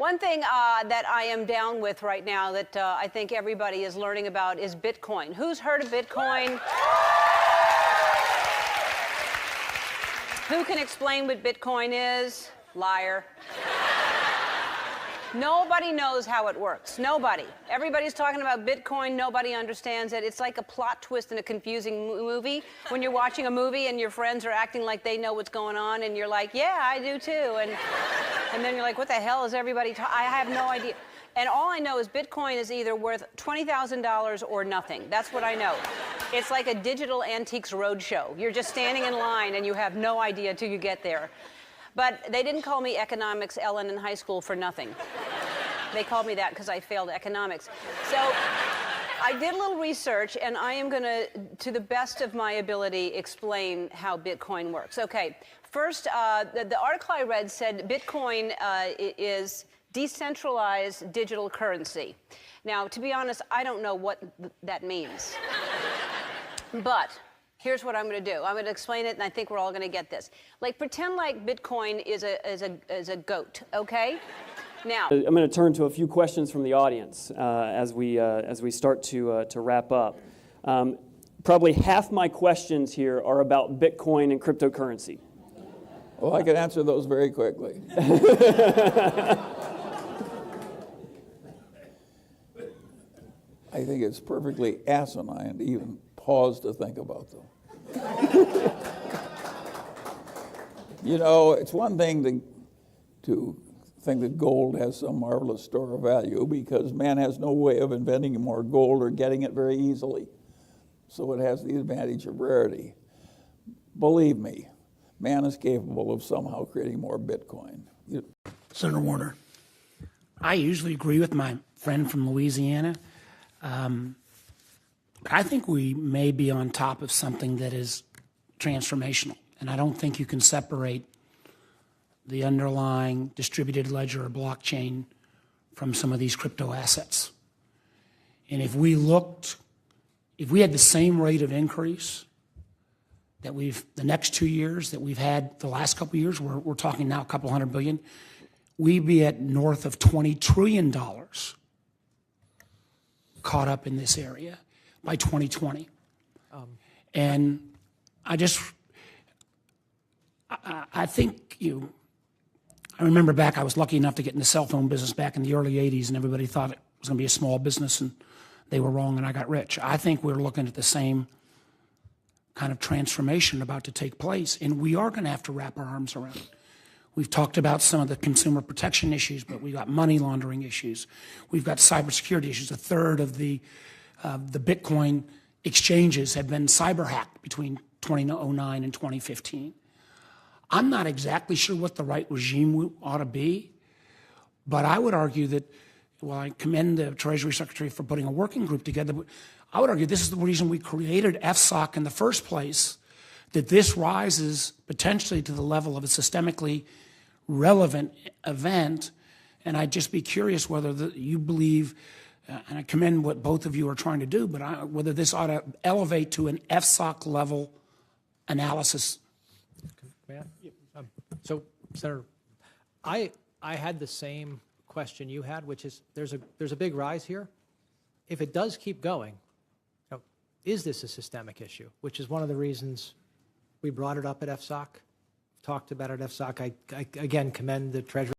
One thing that I am down with right now that I think everybody is learning about is Bitcoin. Who's heard of Bitcoin? Who can explain what Bitcoin is? Liar. Nobody knows how it works. Nobody. Everybody's talking about Bitcoin. Nobody understands it. It's like a plot twist in a confusing movie. When you're watching a movie and your friends are acting like they know what's going on, and you're like, yeah, I do too. And then you're like, what the hell is everybody talking? I have no idea. And all I know is Bitcoin is either worth $20,000 or nothing. That's what I know. It's like a digital antiques roadshow. You're just standing in line and you have no idea till you get there. But they didn't call me economics Ellen in high school for nothing. They called me that because I failed economics. So I did a little research, and I am going to the best of my ability, explain how Bitcoin works. Okay, first, the article I read said Bitcoin is decentralized digital currency. Now, to be honest, I don't know what that means. But here's what I'm going to do. I'm going to explain it, and I think we're all going to get this. Like, pretend like Bitcoin is a goat, okay? Now, I'm going to turn to a few questions from the audience as we start to wrap up. Probably half my questions here are about Bitcoin and cryptocurrency. Well, I can answer those very quickly. I think it's perfectly asinine to even pause to think about them. You know, it's one thing to think that gold has some marvelous store of value because man has no way of inventing more gold or getting it very easily. So it has the advantage of rarity. Believe me, man is capable of somehow creating more Bitcoin. Senator Warner. I usually agree with my friend from Louisiana. But I think we may be on top of something that is transformational. And I don't think you can separate the underlying distributed ledger or blockchain from some of these crypto assets. And if we had the same rate of increase that the next 2 years that we've had the last couple of years, we're talking now a couple $100 billion, we'd be at north of $20 trillion caught up in this area by 2020. And I think I remember back, I was lucky enough to get in the cell phone business back in the early 80s, and everybody thought it was going to be a small business, and they were wrong, and I got rich. I think we're looking at the same kind of transformation about to take place, and we are going to have to wrap our arms around it. We've talked about some of the consumer protection issues, but we've got money laundering issues. We've got cybersecurity issues. A third of the Bitcoin exchanges have been cyber hacked between 2009 and 2015. I'm not exactly sure what the right regime ought to be, but I would argue that, well, I commend the Treasury Secretary for putting a working group together, but I would argue this is the reason we created FSOC in the first place, that this rises potentially to the level of a systemically relevant event. And I'd just be curious whether you believe, and I commend what both of you are trying to do, but whether this ought to elevate to an FSOC level analysis. So, Senator, I had the same question you had, which is there's a big rise here. If it does keep going, is this a systemic issue? Which is one of the reasons we brought it up at FSOC, talked about it at FSOC. I again commend the Treasury